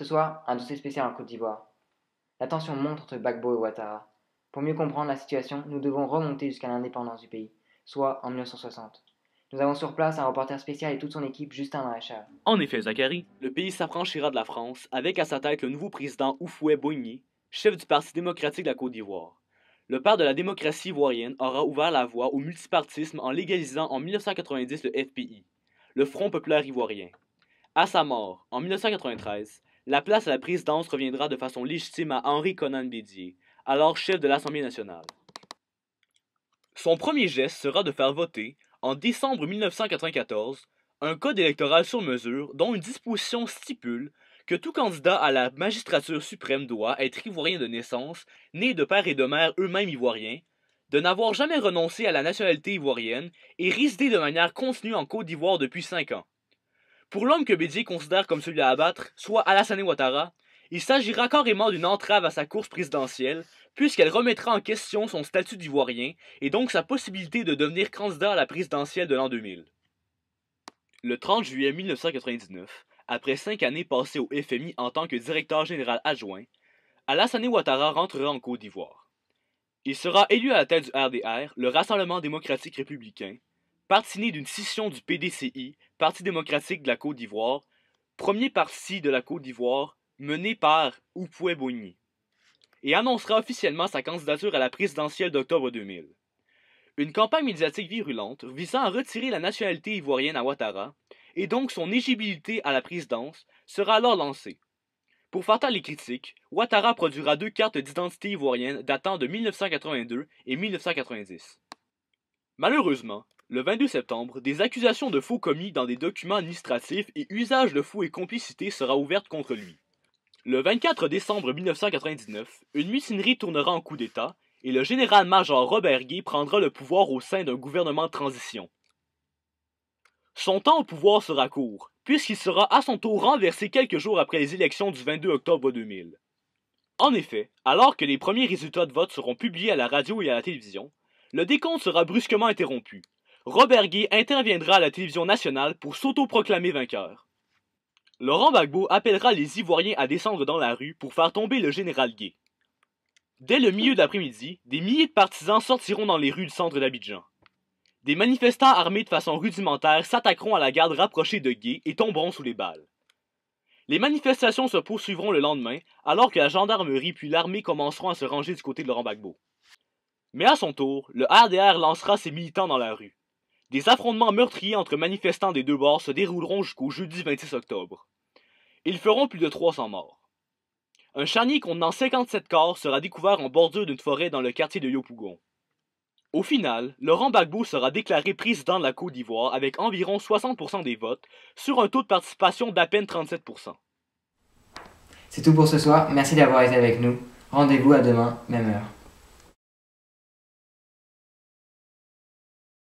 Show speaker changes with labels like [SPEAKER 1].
[SPEAKER 1] Ce soir, un dossier spécial en Côte d'Ivoire. La tension monte entre Gbagbo et Ouattara. Pour mieux comprendre la situation, nous devons remonter jusqu'à l'indépendance du pays, soit en 1960. Nous avons sur place un reporter spécial et toute son équipe, Justin Maréchal.
[SPEAKER 2] En effet, Zachary, le pays s'affranchira de la France avec à sa tête le nouveau président Houphouët-Boigny, chef du Parti démocratique de la Côte d'Ivoire. Le père de la démocratie ivoirienne aura ouvert la voie au multipartisme en légalisant en 1990 le FPI, le Front populaire ivoirien. À sa mort, en 1993, la place à la présidence reviendra de façon légitime à Henri Konan Bédié, alors chef de l'Assemblée nationale. Son premier geste sera de faire voter, en décembre 1994, un code électoral sur mesure dont une disposition stipule que tout candidat à la magistrature suprême doit être ivoirien de naissance, né de père et de mère eux-mêmes ivoiriens, de n'avoir jamais renoncé à la nationalité ivoirienne et résider de manière continue en Côte d'Ivoire depuis 5 ans. Pour l'homme que Bédié considère comme celui à abattre, soit Alassane Ouattara, il s'agira carrément d'une entrave à sa course présidentielle, puisqu'elle remettra en question son statut d'ivoirien et donc sa possibilité de devenir candidat à la présidentielle de l'an 2000. Le 30 juillet 1999, après 5 années passées au FMI en tant que directeur général adjoint, Alassane Ouattara rentrera en Côte d'Ivoire. Il sera élu à la tête du RDR, le Rassemblement démocratique républicain, parti né d'une scission du PDCI, Parti démocratique de la Côte d'Ivoire, premier parti de la Côte d'Ivoire mené par Houphouët-Boigny, et annoncera officiellement sa candidature à la présidentielle d'octobre 2000. Une campagne médiatique virulente visant à retirer la nationalité ivoirienne à Ouattara, et donc son éligibilité à la présidence, sera alors lancée. Pour faire taire les critiques, Ouattara produira 2 cartes d'identité ivoiriennes datant de 1982 et 1990. Malheureusement, le 22 septembre, des accusations de faux commis dans des documents administratifs et usage de faux et complicité sera ouverte contre lui. Le 24 décembre 1999, une mutinerie tournera en coup d'État et le général-major Robert Gué prendra le pouvoir au sein d'un gouvernement de transition. Son temps au pouvoir sera court, puisqu'il sera à son tour renversé quelques jours après les élections du 22 octobre 2000. En effet, alors que les premiers résultats de vote seront publiés à la radio et à la télévision, le décompte sera brusquement interrompu. Robert Gué interviendra à la télévision nationale pour s'autoproclamer vainqueur. Laurent Gbagbo appellera les Ivoiriens à descendre dans la rue pour faire tomber le général Gué. Dès le milieu de l'après-midi, des milliers de partisans sortiront dans les rues du centre d'Abidjan. Des manifestants armés de façon rudimentaire s'attaqueront à la garde rapprochée de Gué et tomberont sous les balles. Les manifestations se poursuivront le lendemain, alors que la gendarmerie puis l'armée commenceront à se ranger du côté de Laurent Gbagbo. Mais à son tour, le RDR lancera ses militants dans la rue. Des affrontements meurtriers entre manifestants des deux bords se dérouleront jusqu'au jeudi 26 octobre. Ils feront plus de 300 morts. Un charnier contenant 57 corps sera découvert en bordure d'une forêt dans le quartier de Yopougon. Au final, Laurent Gbagbo sera déclaré président de la Côte d'Ivoire avec environ 60% des votes, sur un taux de participation d'à peine 37%.
[SPEAKER 1] C'est tout pour ce soir, merci d'avoir été avec nous. Rendez-vous à demain, même heure.